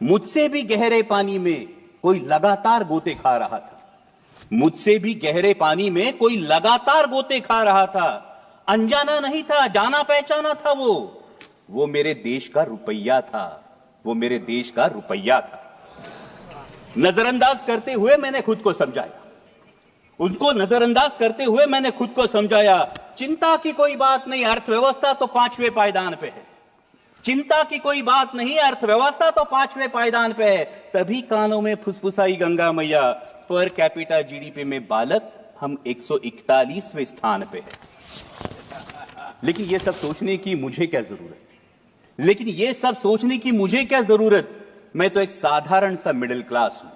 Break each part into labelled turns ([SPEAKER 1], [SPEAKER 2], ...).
[SPEAKER 1] मुझसे भी गहरे पानी में कोई लगातार गोते खा रहा था। मुझसे भी गहरे पानी में कोई लगातार गोते खा रहा था। अनजाना नहीं था, जाना पहचाना था वो मेरे देश का रुपया था। वो मेरे देश का रुपया था। नजरअंदाज करते हुए मैंने खुद को समझाया, उसको नजरअंदाज करते हुए मैंने खुद को समझाया। चिंता की कोई बात नहीं, अर्थव्यवस्था तो 5वें पायदान पे है। चिंता की कोई बात नहीं, अर्थव्यवस्था तो 5वें पायदान पे है। तभी कानों में फुसफुसाई गंगा मैया, पर कैपिटा जीडीपी में बालक हम 141वें स्थान पे है। लेकिन यह सब सोचने की मुझे क्या जरूरत? लेकिन यह सब सोचने की मुझे क्या जरूरत? मैं तो एक साधारण सा मिडिल क्लास हूं।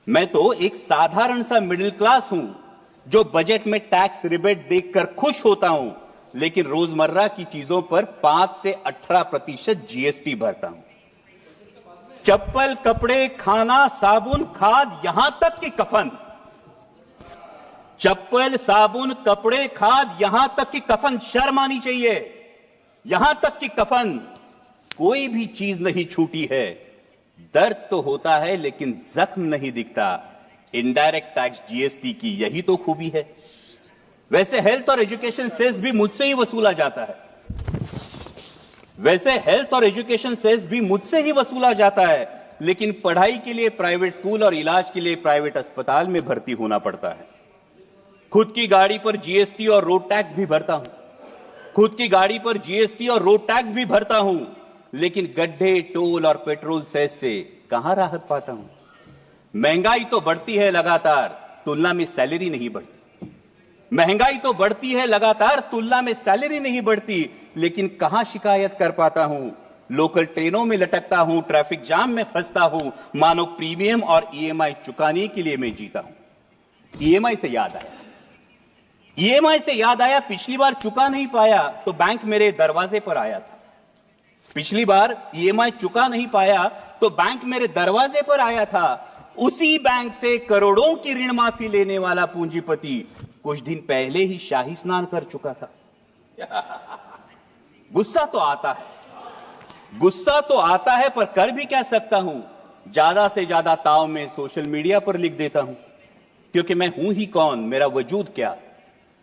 [SPEAKER 1] मैं तो एक साधारण सा मिडिल क्लास हूं जो बजट में टैक्स रिबेट देखकर खुश होता हूं, लेकिन रोजमर्रा की चीजों पर 5 से 18% जीएसटी भरता हूं। चप्पल, कपड़े, खाना, साबुन, खाद, यहां तक कि कफन। चप्पल, साबुन, कपड़े, खाद, यहां तक कि कफन। शर्म आनी चाहिए। यहां तक कि कफन, कोई भी चीज नहीं छूटी है। दर्द तो होता है लेकिन जख्म नहीं दिखता। इनडायरेक्ट टैक्स जीएसटी की यही तो खूबी है। वैसे हेल्थ और एजुकेशन सेस भी मुझसे ही वसूला जाता है। वैसे हेल्थ और एजुकेशन सेस भी मुझसे ही वसूला जाता है, लेकिन पढ़ाई के लिए प्राइवेट स्कूल और इलाज के लिए प्राइवेट अस्पताल में भर्ती होना पड़ता है। खुद की गाड़ी पर जीएसटी और रोड टैक्स भी भरता हूं। खुद की गाड़ी पर जीएसटी और रोड टैक्स भी भरता हूं, लेकिन गड्ढे, टोल और पेट्रोल सेस से कहां राहत पाता हूं। महंगाई तो बढ़ती है लगातार, तुलना में सैलरी नहीं बढ़ती। महंगाई तो बढ़ती है लगातार, तुलना में सैलरी नहीं बढ़ती, लेकिन कहां शिकायत कर पाता हूं। लोकल ट्रेनों में लटकता हूं, ट्रैफिक जाम में फंसता हूं, मानो प्रीमियम और ईएमआई चुकाने के लिए मैं जीता हूं। ईएमआई से याद आया, पिछली बार चुका नहीं पाया तो बैंक मेरे दरवाजे पर आया था। पिछली बार ईएमआई चुका नहीं पाया तो बैंक मेरे दरवाजे पर आया था। उसी बैंक से करोड़ों की ऋण माफी लेने वाला पूंजीपति कुछ दिन पहले ही शाही स्नान कर चुका था। गुस्सा तो आता है, पर कर भी क्या सकता हूं। ज्यादा से ज्यादा ताव में सोशल मीडिया पर लिख देता हूं, क्योंकि मैं हूं ही कौन, मेरा वजूद क्या।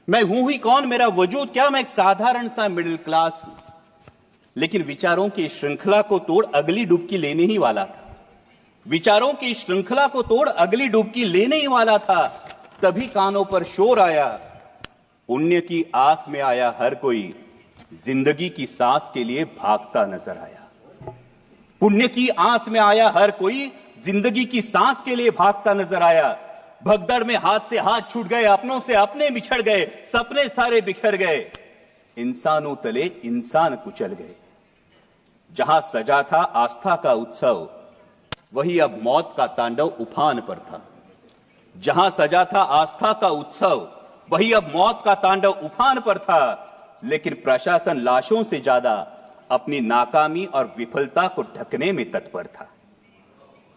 [SPEAKER 1] मैं हूं ही कौन, मेरा वजूद क्या। मैं एक साधारण सा मिडिल क्लास हूं, लेकिन विचारों की श्रृंखला को तोड़ अगली डुबकी लेने ही वाला था। विचारों की श्रृंखला को तोड़ अगली डुबकी लेने ही वाला था। तभी कानों पर शोर आया, पुण्य की आस में आया हर कोई, जिंदगी की सांस के लिए भागता नजर आया। पुण्य की आस में आया हर कोई, जिंदगी की सांस के लिए भागता नजर आया। भगदड़ में हाथ से हाथ छूट गए, अपनों से अपने बिछड़ गए, सपने सारे बिखर गए, इंसानों तले इंसान कुचल गए। जहां सजा था आस्था का उत्सव, वही अब मौत का तांडव उफान पर था। जहां सजा था आस्था का उत्सव, वही अब मौत का तांडव उफान पर था। लेकिन प्रशासन लाशों से ज्यादा अपनी नाकामी और विफलता को ढकने में तत्पर था।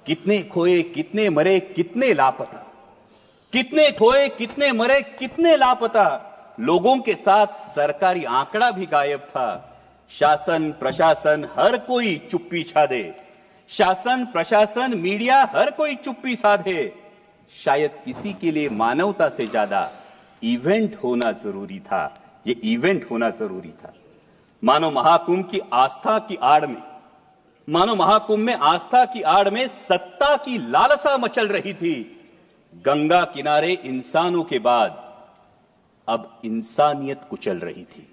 [SPEAKER 1] कितने खोए, कितने मरे, कितने लापता। कितने खोए, कितने मरे, कितने लापता। लोगों के साथ सरकारी आंकड़ा भी गायब था। शासन, प्रशासन, हर कोई चुप्पी छादे। शासन, प्रशासन, मीडिया, हर कोई चुप्पी साधे। शायद किसी के लिए मानवता से ज्यादा इवेंट होना जरूरी था। ये इवेंट होना जरूरी था। मानो महाकुंभ की आस्था की आड़ में, मानो महाकुंभ में आस्था की आड़ में सत्ता की लालसा मचल रही थी। गंगा किनारे इंसानों के बाद अब इंसानियत कुचल रही थी।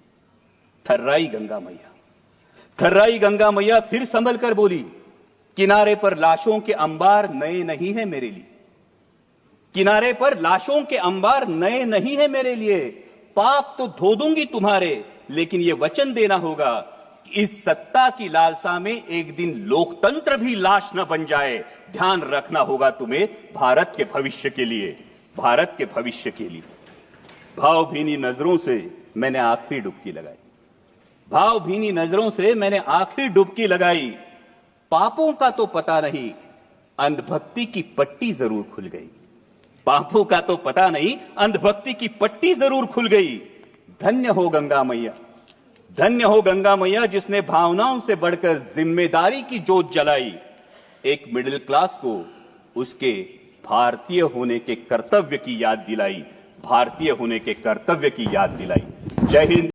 [SPEAKER 1] थर्राई गंगा मैया फिर संभल कर बोली, किनारे पर लाशों के अंबार नए नहीं है मेरे लिए। किनारे पर लाशों के अंबार नए नहीं है मेरे लिए। पाप तो धो दूंगी तुम्हारे, लेकिन यह वचन देना होगा कि इस सत्ता की लालसा में एक दिन लोकतंत्र भी लाश न बन जाए। ध्यान रखना होगा तुम्हें भारत के भविष्य के लिए, भारत के भविष्य के लिए। भावभीनी नजरों से मैंने आखिरी डुबकी लगाई। भावभीनी नजरों से मैंने आखिरी डुबकी लगाई। पापों का तो पता नहीं, अंधभक्ति की पट्टी जरूर खुल गई। पापों का तो पता नहीं, अंधभक्ति की पट्टी जरूर खुल गई। धन्य हो गंगा मैया, धन्य हो गंगा मैया, जिसने भावनाओं से बढ़कर जिम्मेदारी की जोत जलाई। एक मिडिल क्लास को उसके भारतीय होने के कर्तव्य की याद दिलाई, भारतीय होने के कर्तव्य की याद दिलाई। जय हिंद।